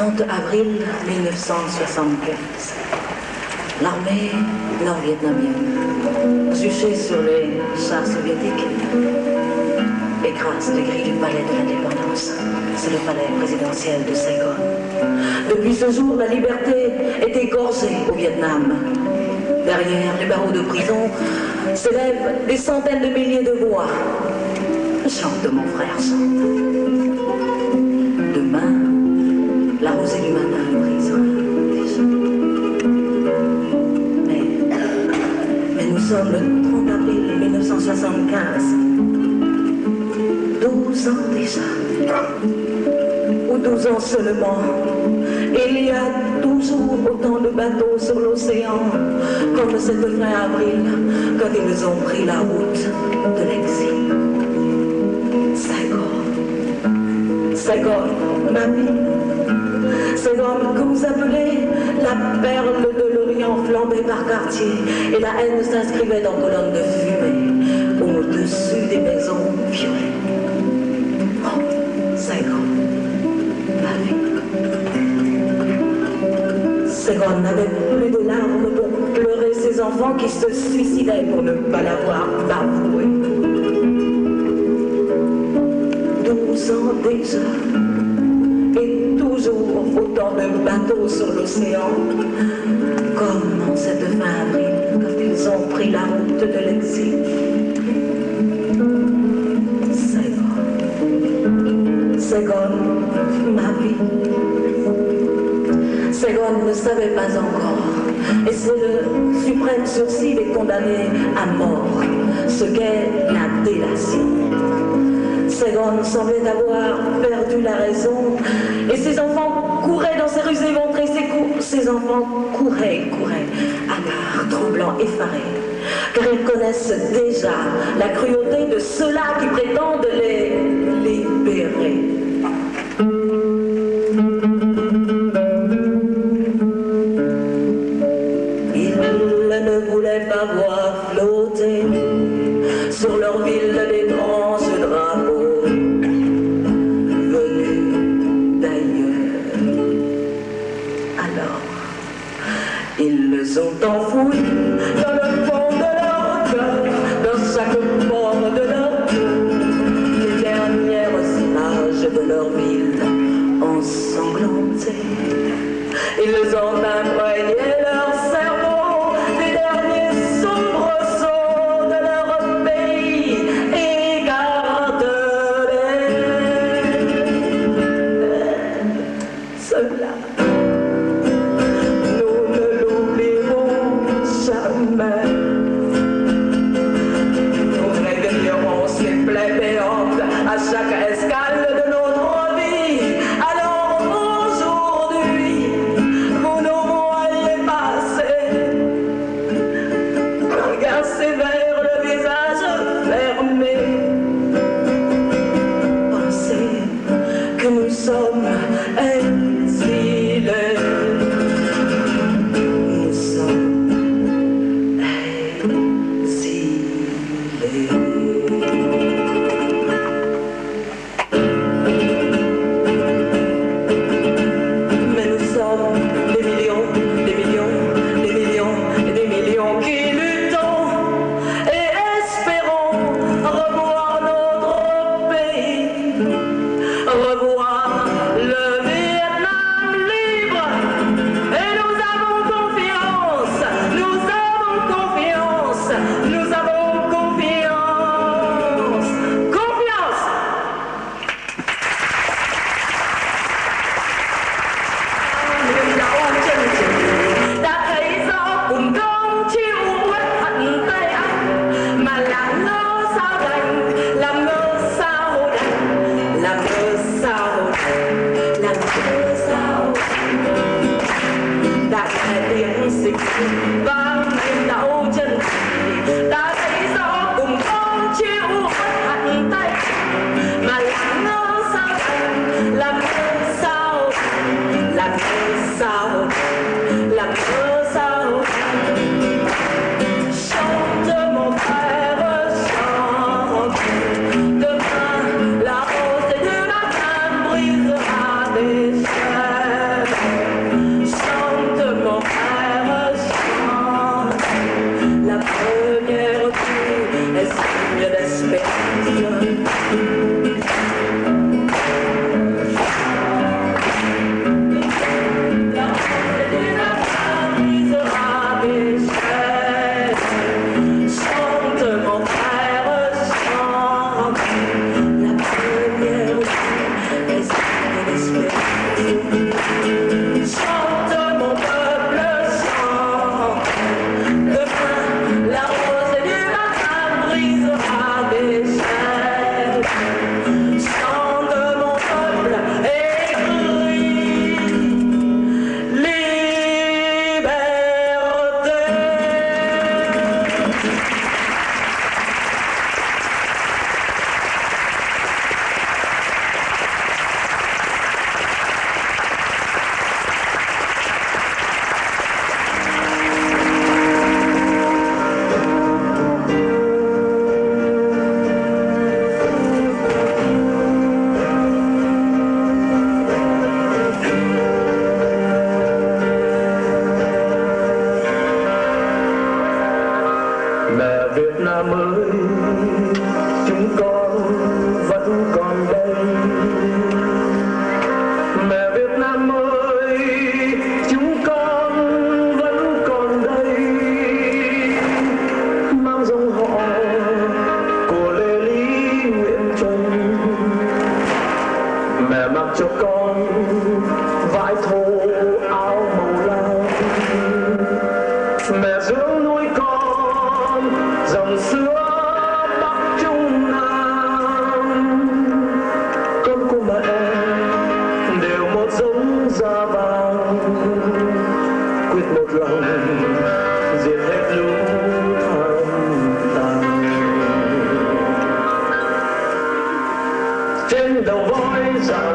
30 avril 1975. L'armée nord-vietnamienne, juchée sur les chars soviétiques, écrase les grilles du palais de l'indépendance. C'est le palais présidentiel de Saigon. Depuis ce jour, la liberté est égorgée au Vietnam. Derrière les barreaux de prison s'élèvent des centaines de milliers de voix. Chante, mon frère, chante. Demain, la rosée du matin brisera déjà. Mais nous sommes le 30 avril 1975. 12 ans déjà. Ou 12 ans seulement. Il y a toujours autant de bateaux sur l'océan, comme cette fin avril, quand ils ont pris la route de l'exil. Saigon, ma vie. Saigon que vous appelez la perle de l'Orient flambée par quartier, et la haine s'inscrivait en colonnes de fumée au-dessus des maisons violées. Oh, Saigon, ma vie. Saigon n'avait plus de larmes pour pleurer ses enfants qui se suicidaient pour ne pas l'avoir bavoué. 12 ans déjà, et toujours autant de bateaux sur l'océan, comme en cette fin avril, quand ils ont pris la route de l'exil. Saigon, ma vie. Saigon ne savait pas encore, et c'est le suprême sursis des condamnés à mort, ce qu'est la délation. Saigon semblait avoir perdu la raison, et ses enfants couraient dans ses rues éventrées, ses enfants couraient, hagards, tremblants, effarés, car ils connaissent déjà la cruauté de ceux-là qui prétendent les libérer. Ils ne voulaient pas voir flotter sur leur ville d'étranges drapeaux venus d'ailleurs. Alors, ils les ont enfouis dans le fond de leur cœur, dans chaque pore de leur cœur, les dernières images de leur ville ensanglantées. Ils ont imprégné leur cerveau des derniers soubresauts de leur pays, desire.